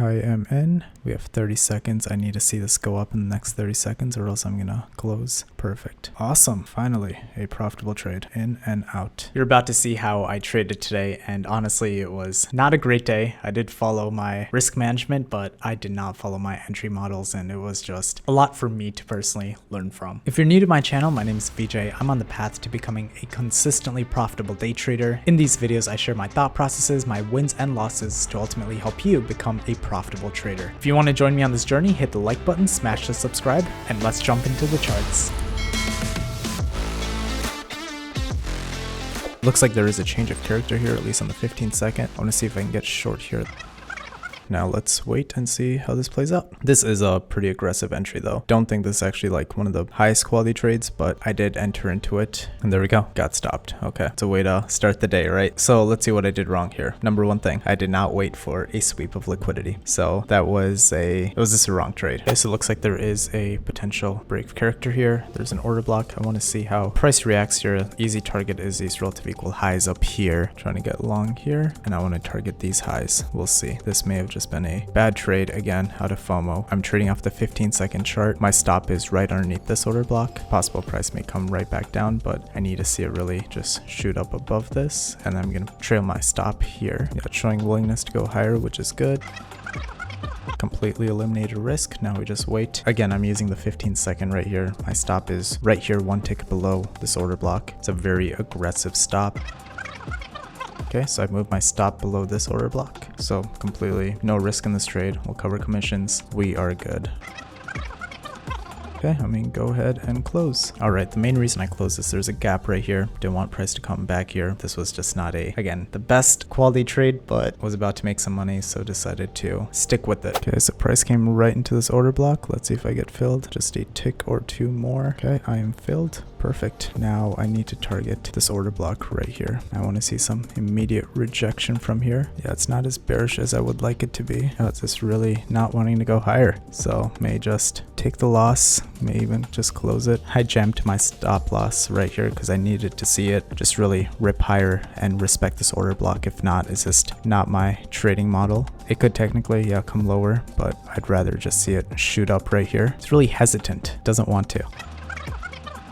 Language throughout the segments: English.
I am in. We have 30 seconds. I need to see this go up in the next 30 seconds or else I'm gonna close. Perfect. Awesome. Finally, a profitable trade. In and out. You're about to see how I traded today, and honestly, it was not a great day. I did follow my risk management, but I did not follow my entry models, and it was just a lot for me to personally learn from. If you're new to my channel, my name is VJ. I'm on the path to becoming a consistently profitable day trader. In these videos, I share my thought processes, my wins and losses to ultimately help you become a profitable trader. If you want to join me on this journey, hit the like button, smash the subscribe, and let's jump into the charts. Looks like there is a change of character here, at least on the 15 second. I want to see if I can get short here. Now let's wait and see how this plays out. This is a pretty aggressive entry though. Don't think this is actually like one of the highest quality trades, but I did enter into it and there we go. Got stopped. Okay, it's a way to start the day, right? So let's see what I did wrong here. Number one thing, I did not wait for a sweep of liquidity. So that was just a wrong trade. Okay, so it looks like there is a potential break of character here. There's an order block. I want to see how price reacts here. Easy target is these relative equal highs up here. Trying to get long here and I want to target these highs. We'll see. This may have just been a bad trade again out of FOMO. I'm trading off the 15-second chart. My stop is right underneath this order block. Possible price may come right back down, but I need to see it really just shoot up above this, and I'm gonna trail my stop here. Yeah, it's showing willingness to go higher, which is good. Completely eliminated risk. Now we just wait. Again, I'm using the 15-second right here. My stop is right here, one tick below this order block. It's a very aggressive stop. Okay, so I've moved my stop below this order block. So completely no risk in this trade. We'll cover commissions. We are good. Okay, go ahead and close. All right, the main reason I closed this, there's a gap right here. Didn't want price to come back here. This was just not again, the best quality trade, but was about to make some money, so decided to stick with it. Okay, so price came right into this order block. Let's see if I get filled. Just a tick or two more. Okay, I am filled. Perfect. Now I need to target this order block right here. I want to see some immediate rejection from here. Yeah, it's not as bearish as I would like it to be. It's just really not wanting to go higher. So may just take the loss, may even just close it. I jammed my stop loss right here because I needed to see it just really rip higher and respect this order block. If not, it's just not my trading model. It could technically, yeah, come lower, but I'd rather just see it shoot up right here. It's really hesitant, doesn't want to.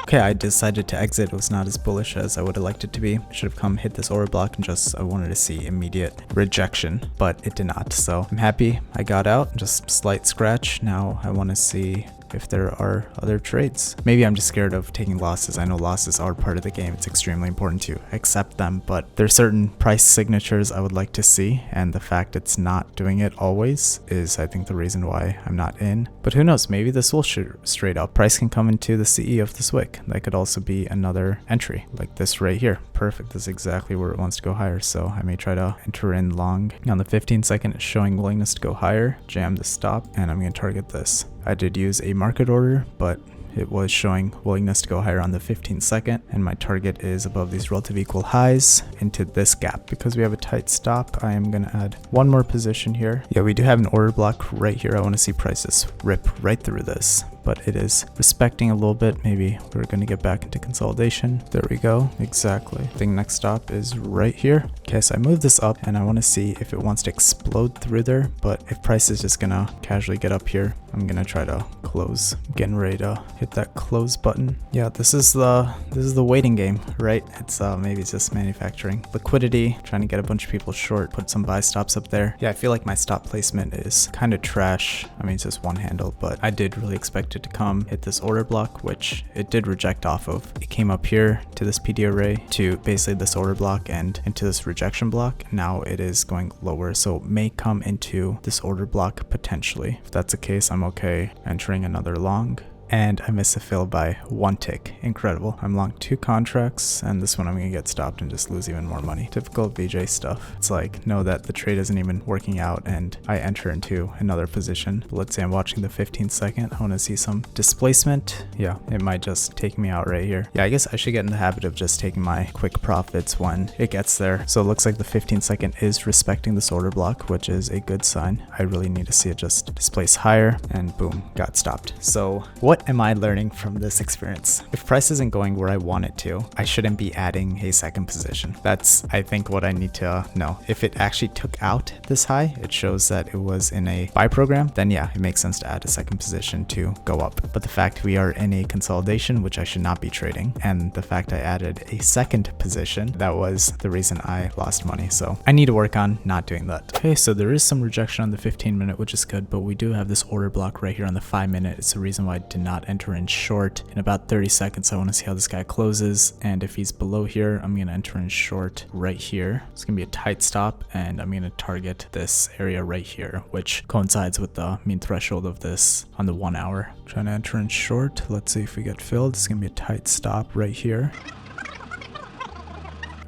Okay, I decided to exit. It was not as bullish as I would have liked it to be. I should have come hit this order block and I wanted to see immediate rejection, but it did not. So I'm happy I got out, just slight scratch. Now I want to see if there are other trades. Maybe I'm just scared of taking losses. I know losses are part of the game. It's extremely important to accept them, but there's certain price signatures I would like to see, and the fact it's not doing it always is, I think, the reason why I'm not in. But who knows, maybe this will shoot straight up. Price can come into the CE of this wick. That could also be another entry, like this right here. Perfect, this is exactly where it wants to go higher, so I may try to enter in long. On the 15-second, it's showing willingness to go higher. Jam the stop, and I'm going to target this. I did use a market order, but it was showing willingness to go higher on the 15-second, and my target is above these relative equal highs into this gap. Because we have a tight stop, I am going to add one more position here. Yeah, we do have an order block right here. I want to see prices rip right through this, but it is respecting a little bit. Maybe we're going to get back into consolidation. There we go. Exactly. I think next stop is right here. Okay, so I move this up and I want to see if it wants to explode through there, but if price is just going to casually get up here, I'm going to try to close. I'm getting ready to hit that close button. Yeah, this is the waiting game, right? It's maybe it's just manufacturing liquidity, trying to get a bunch of people short, put some buy stops up there. Yeah, I feel like my stop placement is kind of trash. It's just one handle, but I did really expect it to come hit this order block, which it did reject off of. It came up here to this PD array to basically this order block and into this rejection block. Now it is going lower, so it may come into this order block potentially. If that's the case, I'm okay entering another long. And I missed the fill by one tick. Incredible. I'm long 2 contracts, and this one I'm gonna get stopped and just lose even more money. Typical VJ stuff. It's like, know that the trade isn't even working out and I enter into another position. Let's say I'm watching the 15-second. I wanna see some displacement. Yeah, it might just take me out right here. Yeah, I guess I should get in the habit of just taking my quick profits when it gets there. So it looks like the 15-second is respecting this order block, which is a good sign. I really need to see it just displace higher, and boom, got stopped. So what what am I learning from this experience? If price isn't going where I want it to, I shouldn't be adding a second position. That's, I think, what I need to know. If it actually took out this high, it shows that it was in a buy program, then yeah, it makes sense to add a second position to go up. But the fact we are in a consolidation, which I should not be trading, and the fact I added a second position, that was the reason I lost money. So I need to work on not doing that. Okay, so there is some rejection on the 15-minute, which is good, but we do have this order block right here on the 5-minute. It's the reason why I did not enter in short. In about 30 seconds, I want to see how this guy closes, and if he's below here, I'm going to enter in short right here. It's going to be a tight stop, and I'm going to target this area right here, which coincides with the mean threshold of this on the 1 hour. Trying to enter in short. Let's see if we get filled. It's going to be a tight stop right here.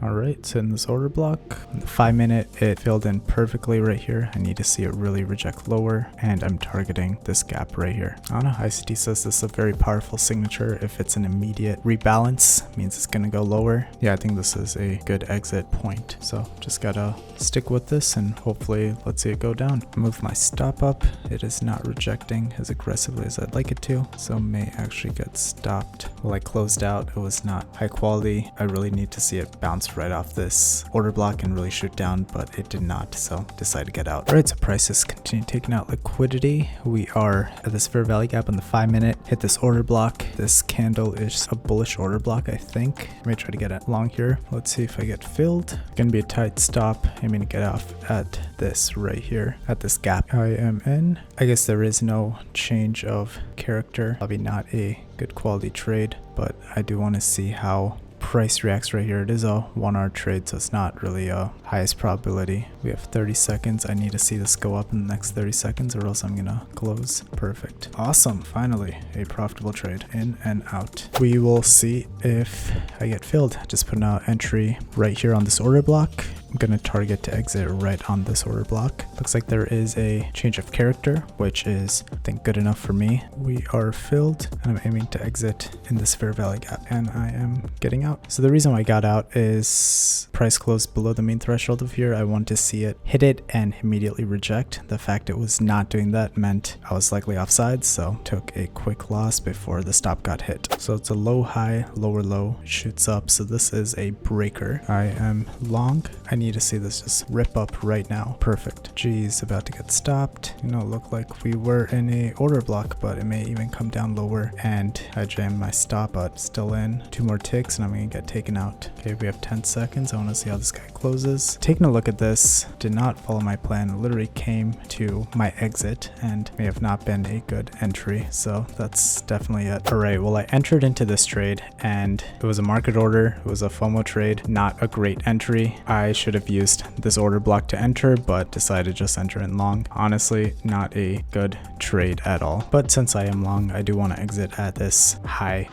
All right, it's in this order block. In the 5-minute, it filled in perfectly right here. I need to see it really reject lower, and I'm targeting this gap right here. I don't know, ICT says this is a very powerful signature. If it's an immediate rebalance, it means it's gonna go lower. Yeah, I think this is a good exit point. So just gotta stick with this and hopefully let's see it go down. Move my stop up. It is not rejecting as aggressively as I'd like it to, so may actually get stopped. Well, I closed out. It was not high quality. I really need to see it bounce right off this order block and really shoot down, but it did not, so decided to get out. All right, so prices continue taking out liquidity. We are at this fair value gap on the 5-minute. Hit this order block. This candle is a bullish order block, I think. I may try to get it long here. Let's see if I get filled. Gonna be a tight stop. I'm gonna get off at this right here, at this gap I am in. I guess there is no change of character. Probably not a good quality trade, but I do want to see how price reacts right here. It is a 1 hour trade, so it's not really a highest probability. We have 30 seconds. I need to see this go up in the next 30 seconds or else I'm gonna close. Perfect. Awesome. Finally, a profitable trade in and out. We will see if I get filled. Just put an entry right here on this order block. I'm gonna target to exit right on this order block. Looks like there is a change of character, which is, I think, good enough for me. We are filled, and I'm aiming to exit in this fair value gap, and I am getting out. So the reason why I got out is price closed below the main threshold of here. I want to see it hit it and immediately reject. The fact it was not doing that meant I was likely offside, so took a quick loss before the stop got hit. So it's a low high, lower low, shoots up. So this is a breaker. I am long. I need to see this just rip up right now. Perfect. Geez, about to get stopped. You know, it looked like we were in a order block, but it may even come down lower, and I jammed my stop, but still in. 2 more ticks and I'm gonna get taken out. Okay, we have 10 seconds. I want to see how this guy closes. Taking a look at this, did not follow my plan. Literally came to my exit and may have not been a good entry, so that's definitely it. All right, well, I entered into this trade and it was a market order. It was a FOMO trade, not a great entry. I should have used this order block to enter, but decided to just enter in long. Honestly, not a good trade at all. But since I am long, I do want to exit at this high.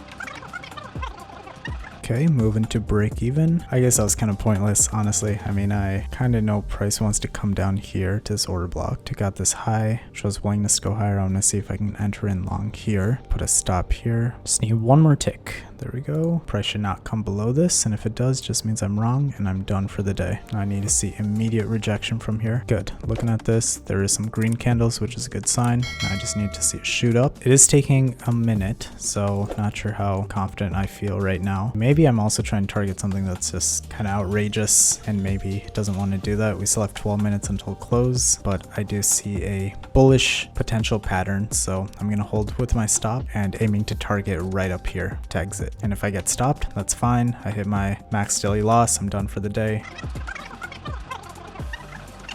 Okay, moving to break even. I guess that was kind of pointless, honestly. I mean, I kind of know price wants to come down here to this order block. Took out this high, shows willingness to go higher. I'm gonna see if I can enter in long here. Put a stop here. Just need 1 more tick. There we go. Price should not come below this, and if it does, just means I'm wrong and I'm done for the day. I need to see immediate rejection from here. Good. Looking at this, there is some green candles, which is a good sign. I just need to see it shoot up. It is taking a minute, so not sure how confident I feel right now. Maybe I'm also trying to target something that's just kind of outrageous, and maybe it doesn't want to do that. We still have 12 minutes until close, but I do see a bullish potential pattern, so I'm going to hold with my stop and aiming to target right up here to exit. And if I get stopped, that's fine. I hit my max daily loss. I'm done for the day.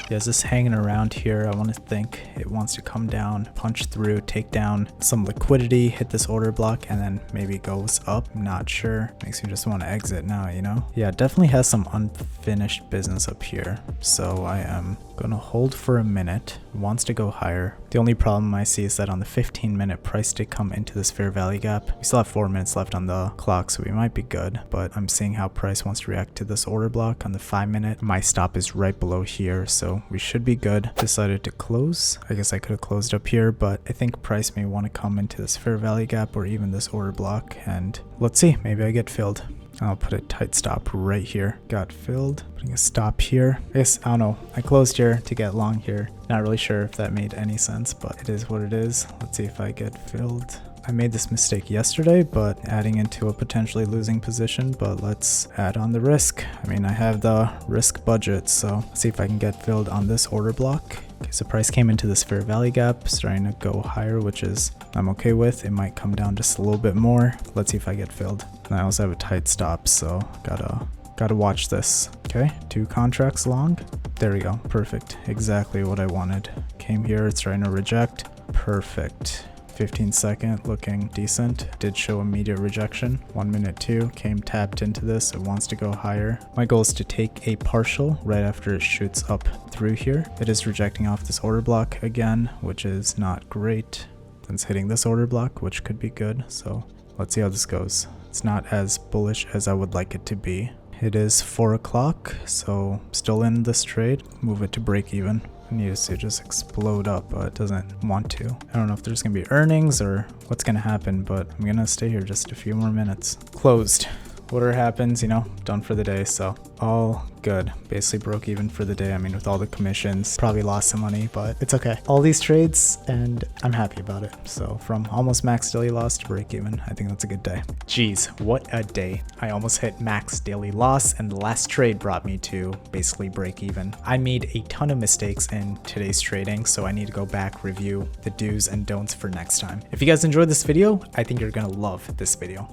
Yeah, it's just hanging around here. I want to think it wants to come down, punch through, take down some liquidity, hit this order block, and then maybe goes up. I'm not sure. Makes me just want to exit now, you know? Yeah, it definitely has some unfinished business up here. So I am gonna hold for a minute. It wants to go higher. The only problem I see is that on the 15-minute price did come into this fair value gap. We still have 4 minutes left on the clock, so we might be good, but I'm seeing how price wants to react to this order block on the 5-minute. My stop is right below here, so we should be good. Decided to close. I guess I could have closed up here, but I think price may want to come into this fair value gap or even this order block, and let's see, maybe I get filled. I'll put a tight stop right here. Got filled. Putting a stop here. I guess, I don't know. I closed here to get long here. Not really sure if that made any sense, but it is what it is. Let's see if I get filled. I made this mistake yesterday, but adding into a potentially losing position, but let's add on the risk. I mean, I have the risk budget, so let's see if I can get filled on this order block. Okay, so price came into this fair value gap, starting to go higher, which is I'm okay with. It might come down just a little bit more. Let's see if I get filled. And I also have a tight stop, so gotta watch this. Okay, 2 contracts long. There we go. Perfect. Exactly what I wanted. Came here, it's trying to reject. Perfect. 15-second, looking decent. Did show immediate rejection. 1 minute 2, came tapped into this. It wants to go higher. My goal is to take a partial right after it shoots up through here. It is rejecting off this order block again, which is not great. Then it's hitting this order block, which could be good. So let's see how this goes. It's not as bullish as I would like it to be. It is 4 o'clock, so still in this trade. Move it to break even. I need to see it just explode up, but it doesn't want to. I don't know if there's gonna be earnings or what's gonna happen, but I'm gonna stay here just a few more minutes. Closed. Whatever happens, you know, done for the day, so all good. Basically broke even for the day. I mean, with all the commissions, probably lost some money, but it's okay. All these trades, and I'm happy about it. So from almost max daily loss to break even, I think that's a good day. Jeez, what a day. I almost hit max daily loss, and the last trade brought me to basically break even. I made a ton of mistakes in today's trading, so I need to go back, review the do's and don'ts for next time. If you guys enjoyed this video, I think you're gonna love this video.